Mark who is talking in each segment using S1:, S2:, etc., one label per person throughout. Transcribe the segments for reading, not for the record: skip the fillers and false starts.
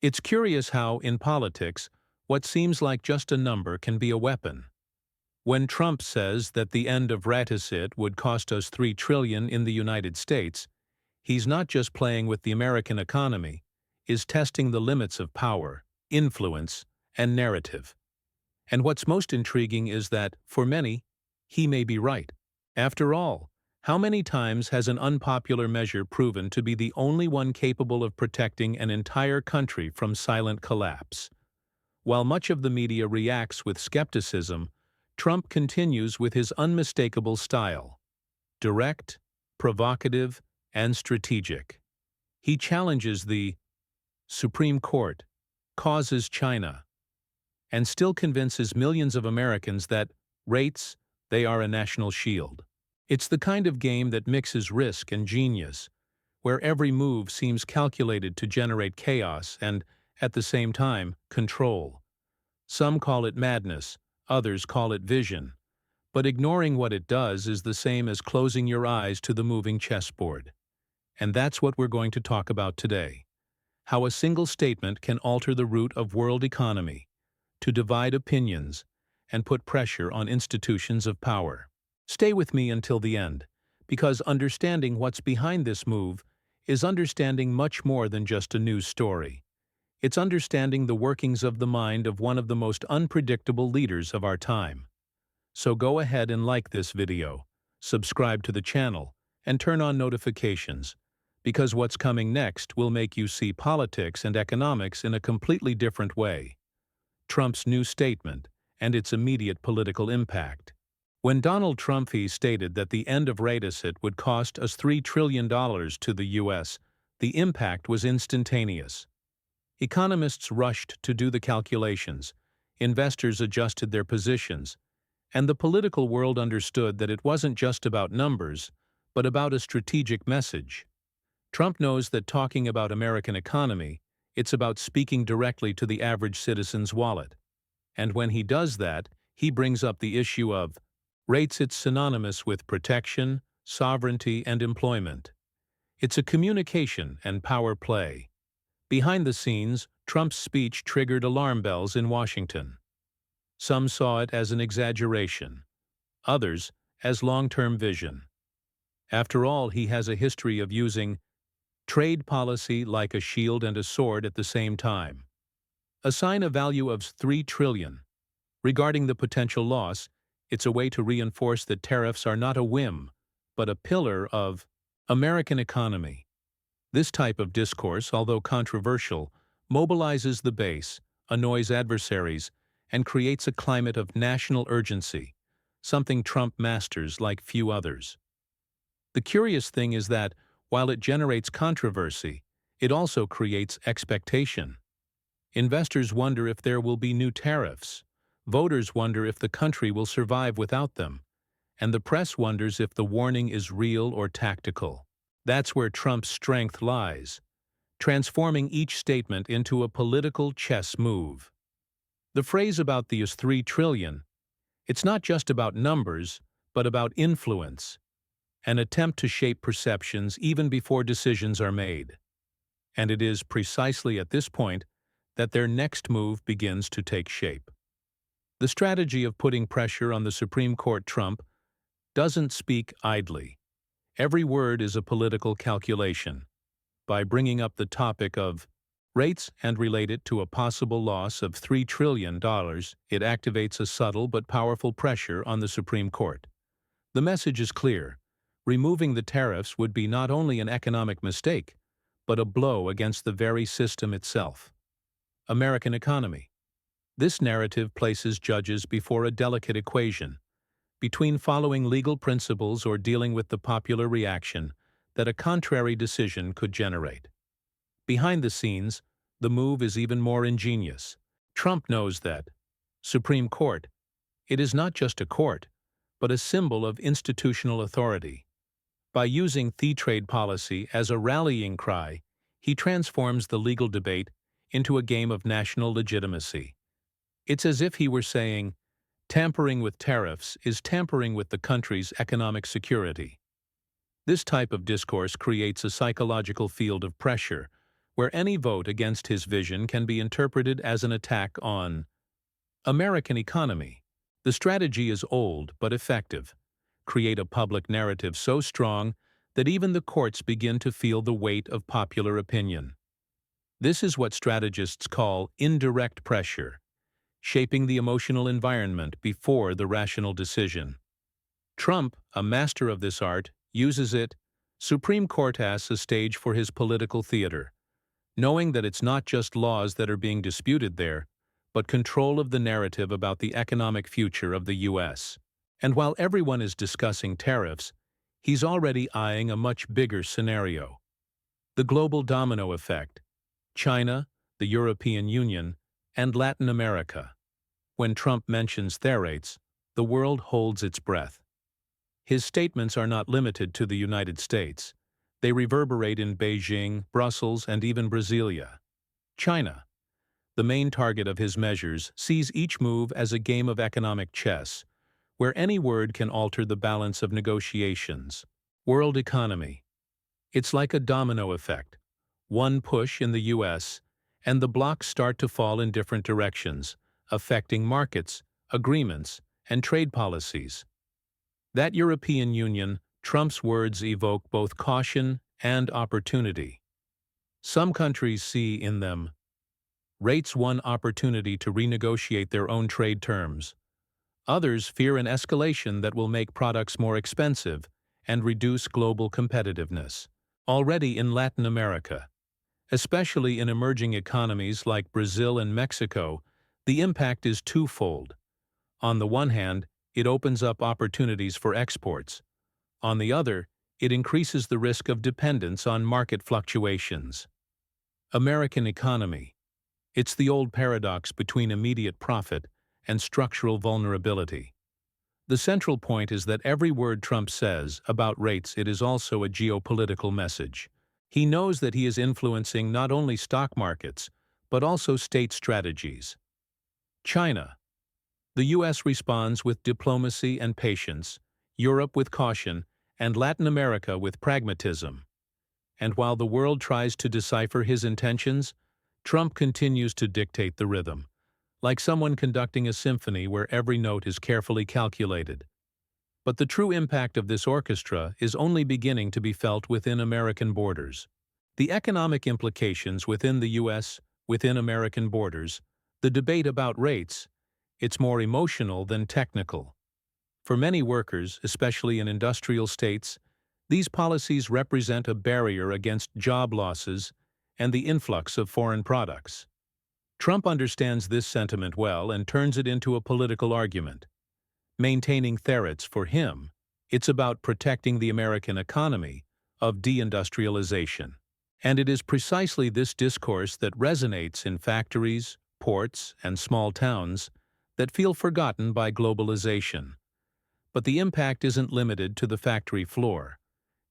S1: It's curious how, in politics, what seems like just a number can be a weapon. When Trump says that the end of rhetoric would cost us $3 trillion in the United States, he's not just playing with the American economy, is testing the limits of power, influence, and narrative. And what's most intriguing is that, for many, he may be right. After all, how many times has an unpopular measure proven to be the only one capable of protecting an entire country from silent collapse? While much of the media reacts with skepticism, Trump continues with his unmistakable style: direct, provocative, and strategic. He challenges the Supreme Court, causes China, and still convinces millions of Americans that rates, they are a national shield. It's the kind of game that mixes risk and genius, where every move seems calculated to generate chaos and, at the same time, control. Some call it madness, others call it vision. But ignoring what it does is the same as closing your eyes to the moving chessboard. And that's what we're going to talk about today: how a single statement can alter the route of world economy, to divide opinions, and put pressure on institutions of power. Stay with me until the end, because understanding what's behind this move is understanding much more than just a news story. It's understanding the workings of the mind of one of the most unpredictable leaders of our time. So go ahead and like this video, subscribe to the channel, and turn on notifications, because what's coming next will make you see politics and economics in a completely different way. Trump's new statement and its immediate political impact. When Donald Trump stated that the end of rhetoric would cost us $3 trillion to the U.S., the impact was instantaneous. Economists rushed to do the calculations, investors adjusted their positions, and the political world understood that it wasn't just about numbers, but about a strategic message. Trump knows that talking about American economy, it's about speaking directly to the average citizen's wallet. And when he does that, he brings up the issue of rates. It's synonymous with protection, sovereignty, and employment. It's a communication and power play. Behind the scenes, Trump's speech triggered alarm bells in Washington. Some saw it as an exaggeration, others as long-term vision. After all, he has a history of using trade policy like a shield and a sword at the same time. Assign a value of $3 trillion. Regarding the potential loss, it's a way to reinforce that tariffs are not a whim, but a pillar of American economy. This type of discourse, although controversial, mobilizes the base, annoys adversaries, and creates a climate of national urgency, something Trump masters like few others. The curious thing is that, while it generates controversy, it also creates expectation. Investors wonder if there will be new tariffs. Voters wonder if the country will survive without them. And the press wonders if the warning is real or tactical. That's where Trump's strength lies, transforming each statement into a political chess move. The phrase about the $3 trillion, it's not just about numbers, but about influence, an attempt to shape perceptions even before decisions are made. And it is precisely at this point that their next move begins to take shape. The strategy of putting pressure on the Supreme Court. Trump doesn't speak idly. Every word is a political calculation. By bringing up the topic of rates and relate it to a possible loss of $3 trillion, it activates a subtle but powerful pressure on the Supreme Court. The message is clear. Removing the tariffs would be not only an economic mistake, but a blow against the very system itself. American economy. This narrative places judges before a delicate equation, between following legal principles or dealing with the popular reaction that a contrary decision could generate. Behind the scenes, the move is even more ingenious. Trump knows that Supreme Court, it is not just a court, but a symbol of institutional authority. By using the trade policy as a rallying cry, he transforms the legal debate into a game of national legitimacy. It's as if he were saying, tampering with tariffs is tampering with the country's economic security. This type of discourse creates a psychological field of pressure, where any vote against his vision can be interpreted as an attack on American economy. The strategy is old but effective. Create a public narrative so strong that even the courts begin to feel the weight of popular opinion. This is what strategists call indirect pressure, shaping the emotional environment before the rational decision. Trump, a master of this art, uses it. Supreme Court as a stage for his political theater, knowing that it's not just laws that are being disputed there, but control of the narrative about the economic future of the U.S. And while everyone is discussing tariffs, he's already eyeing a much bigger scenario. The global domino effect: China, the European Union, and Latin America. When Trump mentions tariffs, the world holds its breath. His statements are not limited to the United States. They reverberate in Beijing, Brussels, and even Brasilia. China, the main target of his measures, sees each move as a game of economic chess, where any word can alter the balance of negotiations. World economy. It's like a domino effect. One push in the U.S., and the blocks start to fall in different directions, affecting markets, agreements, and trade policies. That European Union, Trump's words evoke both caution and opportunity. Some countries see in them rates one opportunity to renegotiate their own trade terms. Others fear an escalation that will make products more expensive and reduce global competitiveness. Already in Latin America, especially in emerging economies like Brazil and Mexico, the impact is twofold. On the one hand, it opens up opportunities for exports. On the other, it increases the risk of dependence on market fluctuations. American economy. It's the old paradox between immediate profit and structural vulnerability. The central point is that every word Trump says about rates, it is also a geopolitical message. He knows that he is influencing not only stock markets, but also state strategies. China. The U.S. responds with diplomacy and patience, Europe with caution, and Latin America with pragmatism. And while the world tries to decipher his intentions, Trump continues to dictate the rhythm, like someone conducting a symphony where every note is carefully calculated. But the true impact of this orchestra is only beginning to be felt within American borders. The economic implications within the U.S., within American borders, the debate about rates, it's more emotional than technical. For many workers, especially in industrial states, these policies represent a barrier against job losses and the influx of foreign products. Trump understands this sentiment well and turns it into a political argument. Maintaining tariffs for him, it's about protecting the American economy of deindustrialization. And it is precisely this discourse that resonates in factories, ports, and small towns that feel forgotten by globalization. But the impact isn't limited to the factory floor.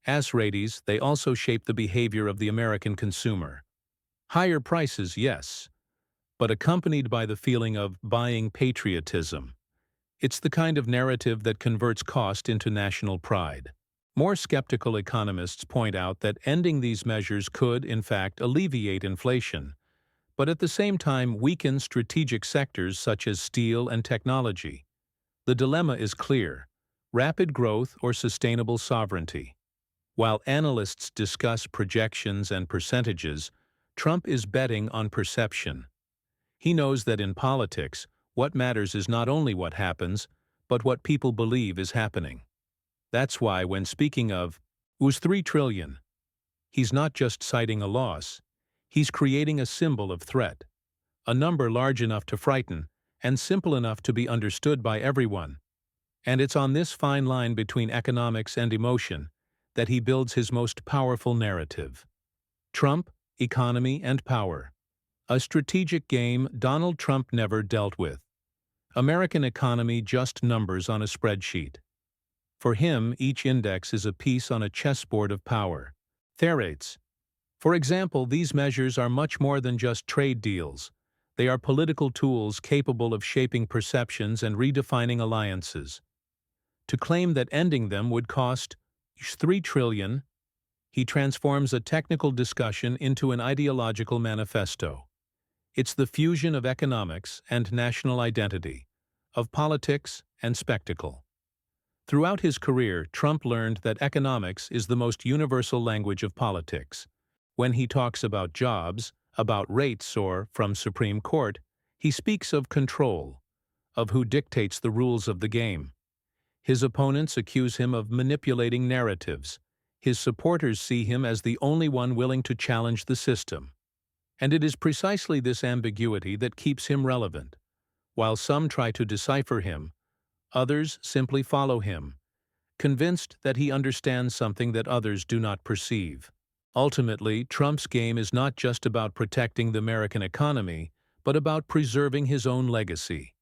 S1: As rates, they also shape the behavior of the American consumer. Higher prices, yes, but accompanied by the feeling of buying patriotism. It's the kind of narrative that converts cost into national pride. More skeptical economists point out that ending these measures could, in fact, alleviate inflation, but at the same time weaken strategic sectors such as steel and technology. The dilemma is clear: rapid growth or sustainable sovereignty. While analysts discuss projections and percentages, Trump is betting on perception. He knows that in politics, what matters is not only what happens, but what people believe is happening. That's why when speaking of was $3 trillion, he's not just citing a loss, he's creating a symbol of threat, a number large enough to frighten and simple enough to be understood by everyone. And it's on this fine line between economics and emotion that he builds his most powerful narrative. Trump, economy, and power. A strategic game Donald Trump never dealt with. American economy just numbers on a spreadsheet. For him, each index is a piece on a chessboard of power. Tariffs. For example, these measures are much more than just trade deals. They are political tools capable of shaping perceptions and redefining alliances. To claim that ending them would cost $3 trillion, he transforms a technical discussion into an ideological manifesto. It's the fusion of economics and national identity, of politics and spectacle. Throughout his career, Trump learned that economics is the most universal language of politics. When he talks about jobs, about rates, or from Supreme Court, he speaks of control, of who dictates the rules of the game. His opponents accuse him of manipulating narratives. His supporters see him as the only one willing to challenge the system. And it is precisely this ambiguity that keeps him relevant. While some try to decipher him, others simply follow him, convinced that he understands something that others do not perceive. Ultimately, Trump's game is not just about protecting the American economy, but about preserving his own legacy.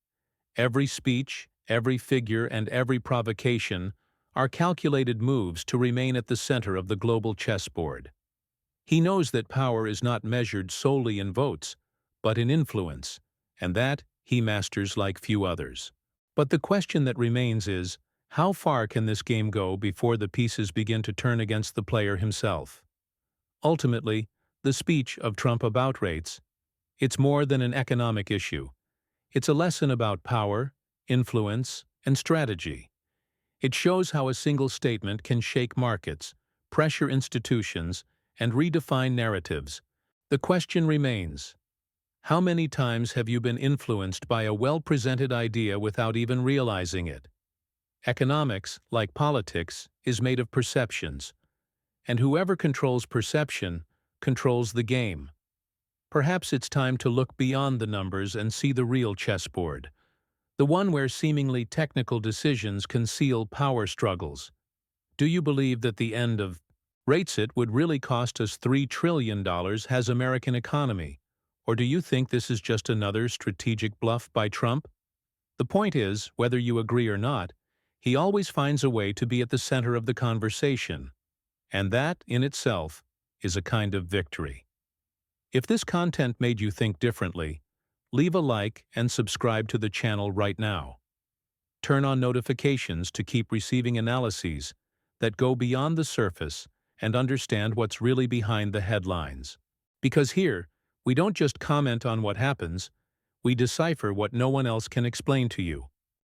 S1: Every speech, every figure, and every provocation are calculated moves to remain at the center of the global chessboard. He knows that power is not measured solely in votes, but in influence, and that he masters like few others. But the question that remains is, how far can this game go before the pieces begin to turn against the player himself? Ultimately, the speech of Trump about rates, it's more than an economic issue. It's a lesson about power, influence, and strategy. It shows how a single statement can shake markets, pressure institutions, and redefine narratives. The question remains, how many times have you been influenced by a well-presented idea without even realizing it? Economics, like politics, is made of perceptions, and whoever controls perception controls the game. Perhaps it's time to look beyond the numbers and see the real chessboard, the one where seemingly technical decisions conceal power struggles. Do you believe that the end of Ratsit would really cost us $3 trillion has American economy? Or do you think this is just another strategic bluff by Trump? The point is, whether you agree or not, he always finds a way to be at the center of the conversation. And that, in itself, is a kind of victory. If this content made you think differently, leave a like and subscribe to the channel right now. Turn on notifications to keep receiving analyses that go beyond the surface and understand what's really behind the headlines. Because here, we don't just comment on what happens, we decipher what no one else can explain to you.